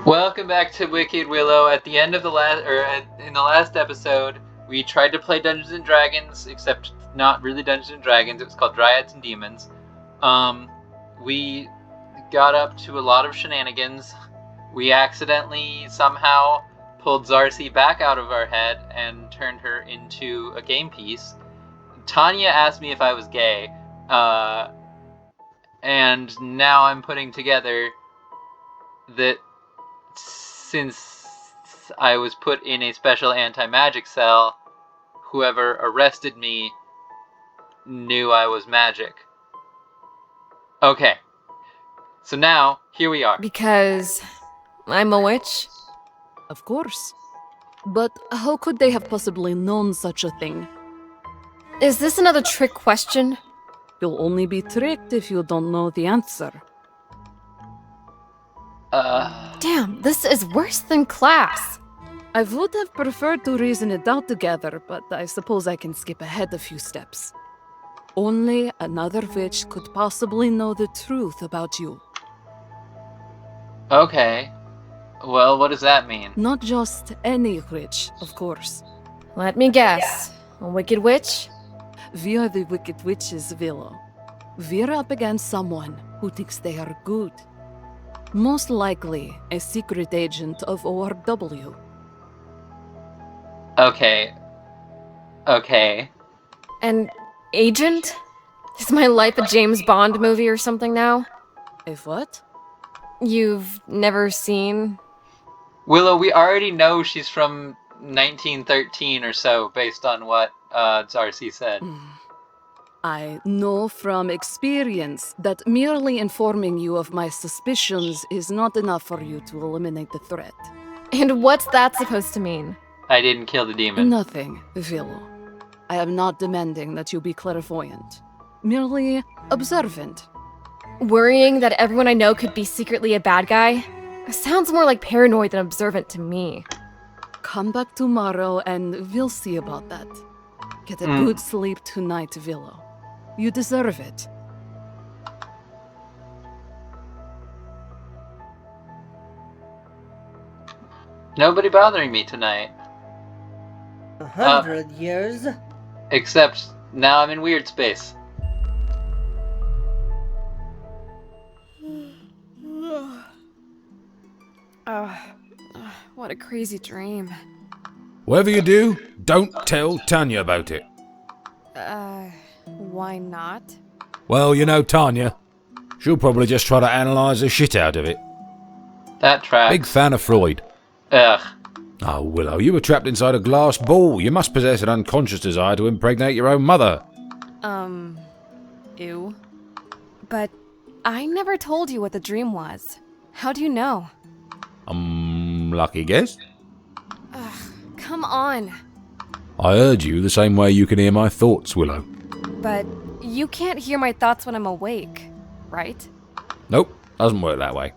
Welcome back to Wicked Willow. At the end of the in the last episode, we tried to play Dungeons and Dragons, except not really Dungeons and Dragons. It was called Dryads and Demons. We got up to a lot of shenanigans. We accidentally somehow pulled Zarcy back out of our head and turned her into a game piece. Tanya asked me if I was gay, and now I'm putting together that since I was put in a special anti-magic cell, whoever arrested me knew I was magic. Okay. So now, here we are. Because I'm a witch? Of course. But how could they have possibly known such a thing? Is this another trick question? You'll only be tricked if you don't know the answer. Damn, this is worse than class. I would have preferred to reason it out together, but I suppose I can skip ahead a few steps. Only another witch could possibly know the truth about you. Okay. Well, what does that mean? Not just any witch, of course. Let me guess. A wicked witch? We are the Wicked Witches, Willow. We're up against someone who thinks they are good. Most likely a secret agent of ORW. Okay. An agent? Is my life a James Bond movie or something now? A what? You've never seen? Willow, we already know she's from 1913 or so, based on what Zarcy said. I know from experience that merely informing you of my suspicions is not enough for you to eliminate the threat. And what's that supposed to mean? I didn't kill the demon. Nothing, Willow. I am not demanding that you be clairvoyant. Merely observant. Worrying that everyone I know could be secretly a bad guy? Sounds more like paranoid than observant to me. Come back tomorrow and we'll see about that. Get a good sleep tonight, Willow. You deserve it. Nobody bothering me tonight. 100 years? Except now I'm in weird space. What a crazy dream. Whatever you do, don't tell Tanya about it. Why not? Well, you know Tanya. She'll probably just try to analyse the shit out of it. That tracks. Big fan of Freud. Ugh. Oh, Willow, you were trapped inside a glass ball. You must possess an unconscious desire to impregnate your own mother. Ew. But I never told you what the dream was. How do you know? Lucky guess? Come on. I heard you the same way you can hear my thoughts, Willow. But you can't hear my thoughts when I'm awake, right? Nope, doesn't work that way.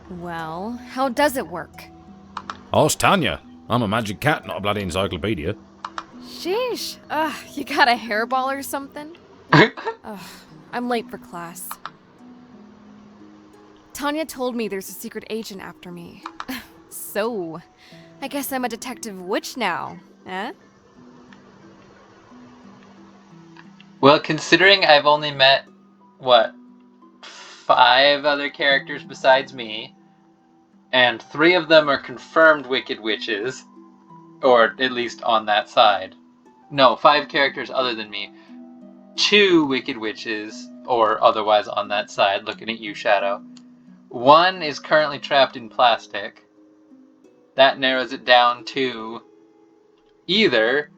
Well, how does it work? Ask Tanya. I'm a magic cat, not a bloody encyclopedia. Sheesh. You got a hairball or something? I'm late for class. Tanya told me there's a secret agent after me. So, I guess I'm a detective witch now, eh? Well, considering I've only met, 5 other characters besides me, and 3 of them are confirmed Wicked Witches, or at least on that side. No, 5 characters other than me. 2 Wicked Witches, or otherwise on that side, looking at you, Shadow. 1 is currently trapped in plastic. That narrows it down to either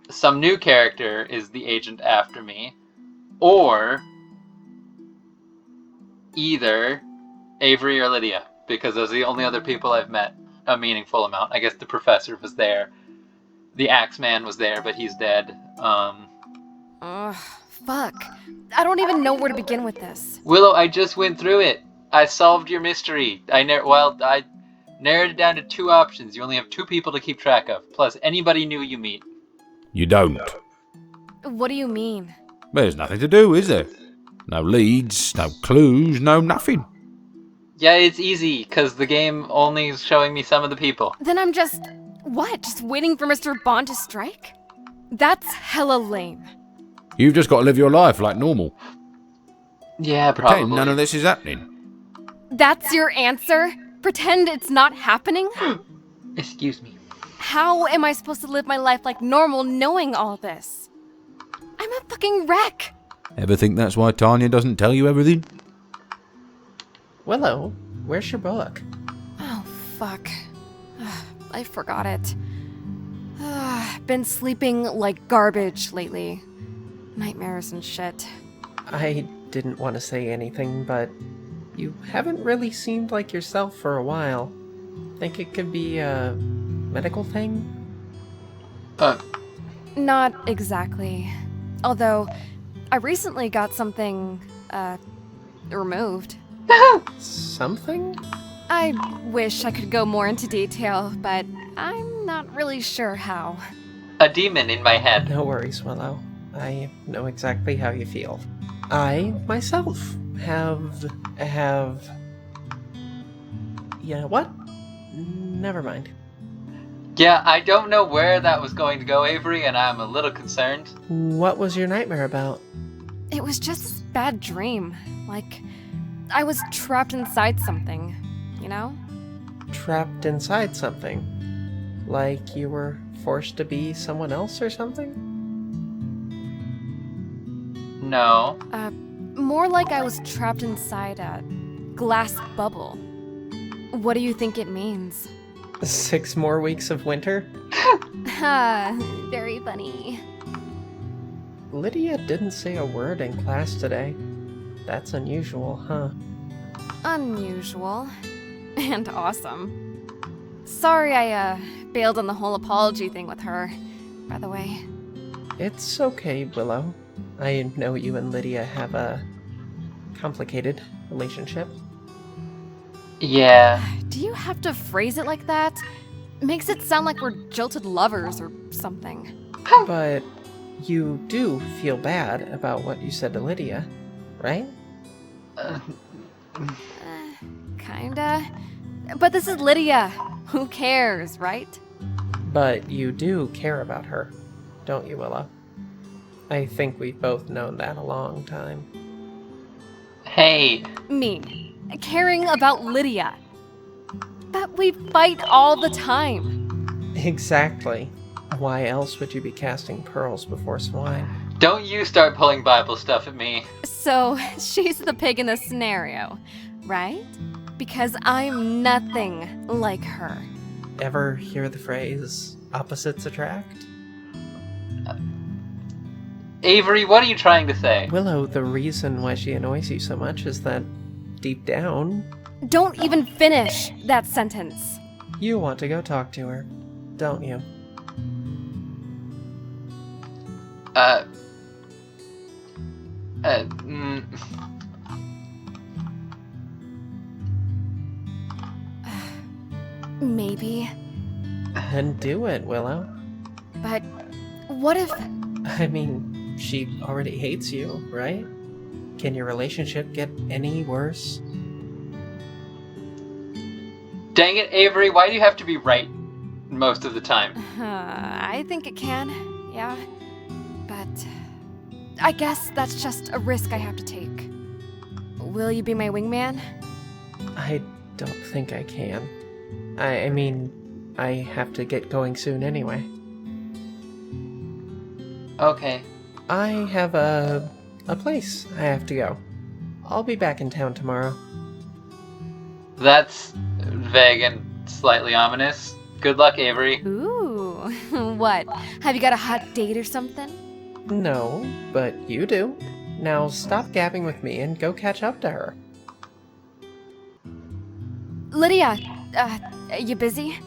some new character is the agent after me, or either Avery or Lydia, because those are the only other people I've met a meaningful amount. I guess the professor was there. The Axeman was there, but he's dead. Fuck. I don't even know where to begin with this. Willow, I just went through it. I solved your mystery. I narrowed it down to 2 options. You only have 2 people to keep track of, plus anybody new you meet. You don't. What do you mean? There's nothing to do, is there? No leads, no clues, no nothing. Yeah, it's easy, because the game only is showing me some of the people. Then I'm just... What? Just waiting for Mr. Bond to strike? That's hella lame. You've just got to live your life like normal. Yeah, Pretend probably. none of this is happening. That's your answer? Pretend it's not happening? Excuse me. How am I supposed to live my life like normal knowing all this? I'm a fucking wreck! Ever think that's why Tanya doesn't tell you everything? Willow, where's your book? Oh, fuck. I forgot it. Been sleeping like garbage lately. Nightmares and shit. I didn't want to say anything, but you haven't really seemed like yourself for a while. Think it could be a medical thing? Not exactly. Although, I recently got something, removed. Something? I wish I could go more into detail, but I'm not really sure how. A demon in my head. No worries, Willow. I know exactly how you feel. I, myself, have... You know what? Never mind. Yeah, I don't know where that was going to go, Avery, and I'm a little concerned. What was your nightmare about? It was just this bad dream. Like, I was trapped inside something, you know? Trapped inside something? Like you were forced to be someone else or something? No. More like I was trapped inside a glass bubble. What do you think it means? 6 more weeks of winter? Ha, very funny. Lydia didn't say a word in class today. That's unusual, huh? Unusual. And awesome. Sorry I, bailed on the whole apology thing with her, by the way. It's okay, Willow. I know you and Lydia have a complicated relationship. Yeah. Do you have to phrase it like that? Makes it sound like we're jilted lovers or something. But you do feel bad about what you said to Lydia, right? Kinda. But this is Lydia. Who cares, right? But you do care about her, don't you, Willow? I think we've both known that a long time. Hey. Me. Caring about Lydia. But we fight all the time. Exactly. Why else would you be casting pearls before swine? Don't you start pulling Bible stuff at me. So, she's the pig in the scenario, right? Because I'm nothing like her. Ever hear the phrase, opposites attract? Avery, what are you trying to say? Willow, the reason why she annoys you so much is that, deep down, Don't even finish that sentence. you want to go talk to her, don't you? Mm, Maybe. Then do it, Willow. But what if... I mean, she already hates you, right? Can your relationship get any worse? dang it, Avery, why do you have to be right most of the time? I think it can, yeah. But I guess that's just a risk I have to take. Will you be my wingman? I don't think I can. I mean, I have to get going soon anyway. Okay. I have a place I have to go. I'll be back in town tomorrow. That's vague and slightly ominous. Good luck, Avery. Ooh, what? Have you got a hot date or something? No, but you do. Now stop gabbing with me and go catch up to her. Lydia, you busy?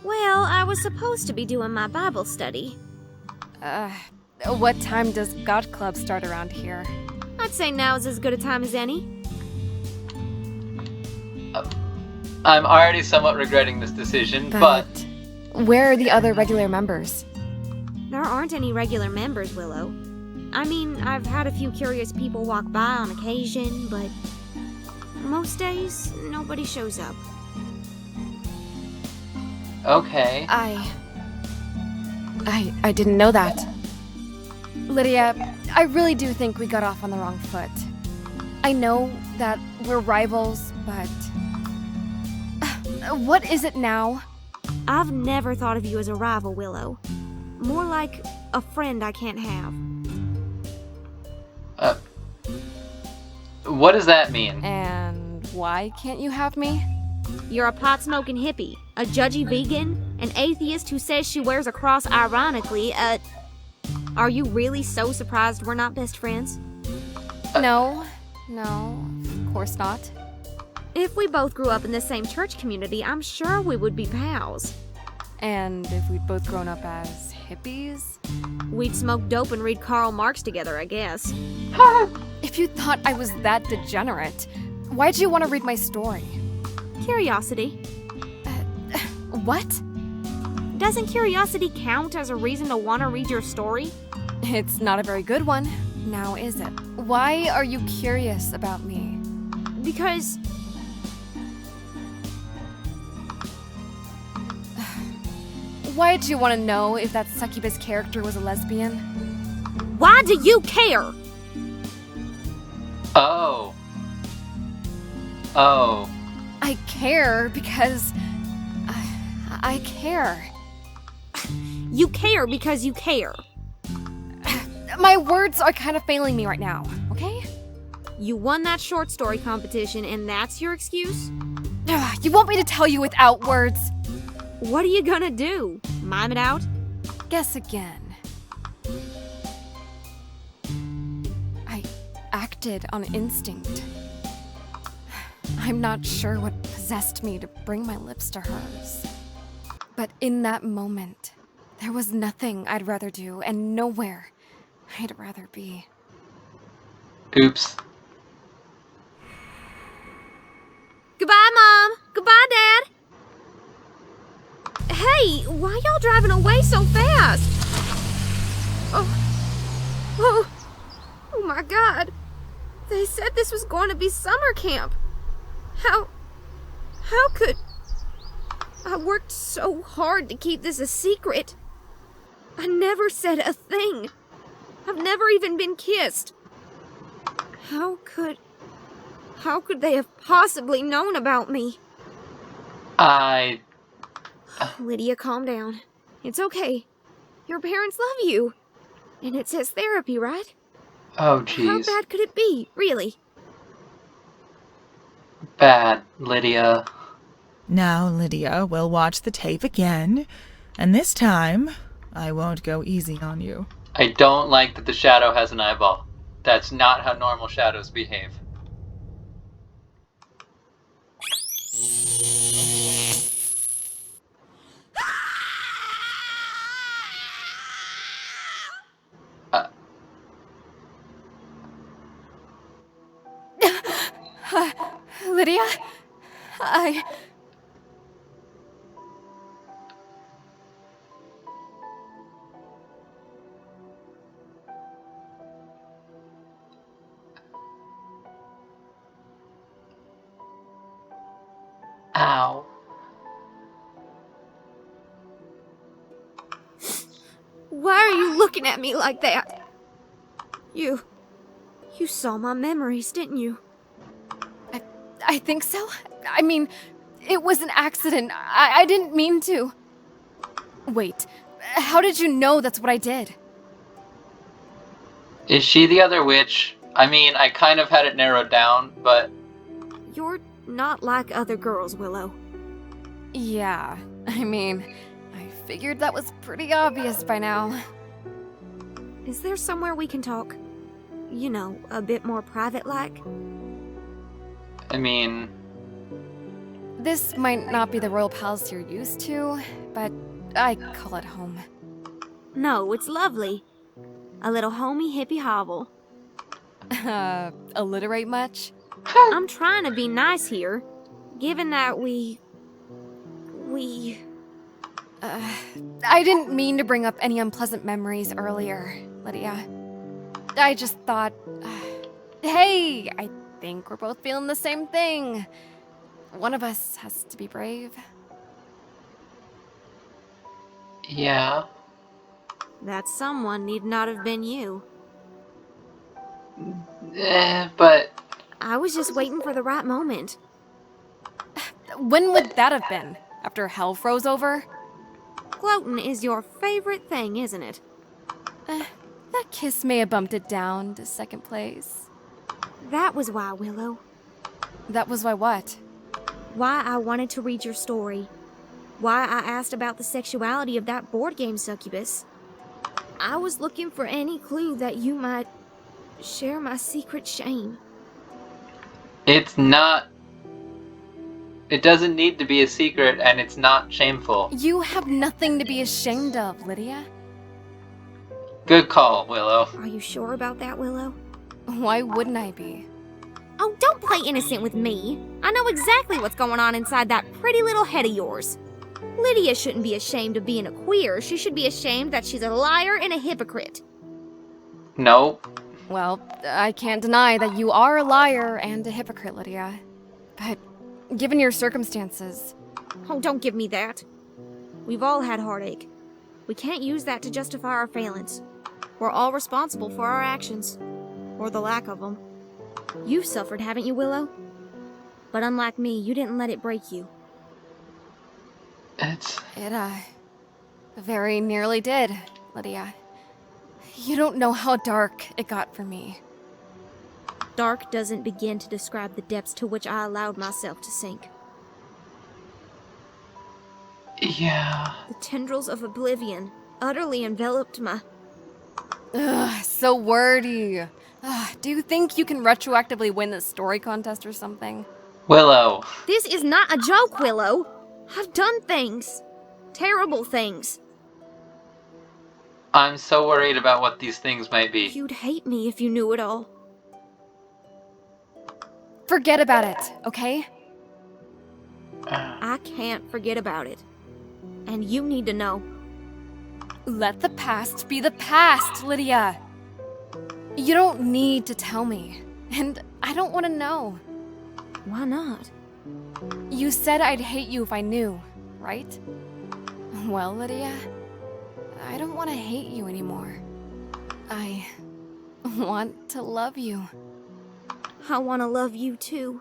Well, I was supposed to be doing my Bible study. What time does God Club start around here? I'd say now's as good a time as any. I'm already somewhat regretting this decision, but where are the other regular members? There aren't any regular members, Willow. I mean, I've had a few curious people walk by on occasion, but Most days, nobody shows up. Okay. I didn't know that. Lydia, I really do think we got off on the wrong foot. I know that we're rivals, but... What is it now? I've never thought of you as a rival, Willow. More like a friend I can't have. What does that mean? And why can't you have me? You're a pot-smoking hippie, a judgy vegan, an atheist who says she wears a cross ironically, Are you really so surprised we're not best friends? No, of course not. If we both grew up in the same church community, I'm sure we would be pals. And if we'd both grown up as hippies? We'd smoke dope and read Karl Marx together, I guess. If you thought I was that degenerate, why'd you want to read my story? Curiosity. What? Doesn't curiosity count as a reason to want to read your story? It's not a very good one, now is it? Why are you curious about me? Because... Why'd you want to know if that succubus character was a lesbian? Why do you care? Oh. I care because... I care. You care because you care. My words are kind of failing me right now, okay? You won that short story competition and that's your excuse? You want me to tell you without words? What are you gonna do? Mime it out? Guess again. I acted on instinct. I'm not sure what possessed me to bring my lips to hers. But in that moment, there was nothing I'd rather do and nowhere I'd rather be. Oops. Goodbye, Mom! Goodbye, Dad! Hey, why y'all driving away so fast? Oh my God. They said this was going to be summer camp. How could... I worked so hard to keep this a secret. I never said a thing. I've never even been kissed. How could they have possibly known about me? Lydia, calm down. It's okay. Your parents love you. And it says therapy, right? Oh, How jeez. bad could it be, really? Bad, Lydia. Now, Lydia, we'll watch the tape again, and this time, I won't go easy on you. I don't like that the shadow has an eyeball. That's not how normal shadows behave. Lydia? Ow. Why are you looking at me like that? You saw my memories, didn't you? I think so. I mean, it was an accident. I didn't mean to. Wait, how did you know that's what I did? Is she the other witch? I mean, I kind of had it narrowed down, but... You're not like other girls, Willow. Yeah, I mean, I figured that was pretty obvious by now. Is there somewhere we can talk? You know, a bit more private-like? I mean... This might not be the royal palace you're used to, but I call it home. No, it's lovely. A little homey hippie hovel. Alliterate much? I'm trying to be nice here, given that we... I didn't mean to bring up any unpleasant memories earlier, Lydia. I just thought... hey, I think we're both feeling the same thing. One of us has to be brave. Yeah. That someone need not have been you. But I was just waiting for the right moment. When would that have been? After hell froze over? Gloating is your favorite thing, isn't it? That kiss may have bumped it down to second place. That was why, Willow. That was why what? Why I wanted to read your story. Why I asked about the sexuality of that board game succubus. I was looking for any clue that you might share my secret shame. it's not. It doesn't need to be a secret, and it's not shameful. You have nothing to be ashamed of, Lydia. Good call, Willow. Are you sure about that, Willow? Why wouldn't I be? Oh, don't play innocent with me. I know exactly what's going on inside that pretty little head of yours. Lydia shouldn't be ashamed of being a queer. She should be ashamed that she's a liar and a hypocrite. No. Well, I can't deny that you are a liar and a hypocrite, Lydia. But given your circumstances... Oh, don't give me that. We've all had heartache. We can't use that to justify our failings. We're all responsible for our actions. Or the lack of them. You've suffered, haven't you, Willow? But unlike me, you didn't let it break you. It's. It, very nearly did, Lydia. You don't know how dark it got for me. Dark doesn't begin to describe the depths to which I allowed myself to sink. Yeah. The tendrils of oblivion utterly enveloped my... Ugh, so wordy. Ugh, do you think you can retroactively win this story contest or something? Willow. This is not a joke, Willow. I've done things. Terrible things. I'm so worried about what these things might be. You'd hate me if you knew it all. Forget about it, okay? I can't forget about it. And you need to know. Let the past be the past, Lydia. You don't need to tell me. And I don't want to know. Why not? You said I'd hate you if I knew, right? Well, Lydia, I don't want to hate you anymore. I want to love you. I want to love you too.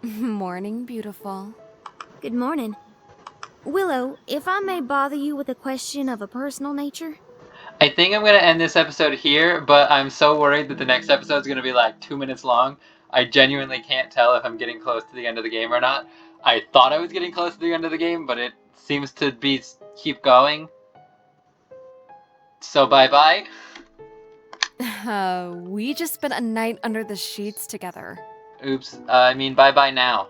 Morning, beautiful. Good morning. Willow, if I may bother you with a question of a personal nature? I think I'm going to end this episode here, but I'm so worried that the next episode is going to be like 2 minutes long. I genuinely can't tell if I'm getting close to the end of the game or not. I thought I was getting close to the end of the game, but it seems to be keep going. So bye-bye. We just spent a night under the sheets together. Oops. I mean bye-bye now.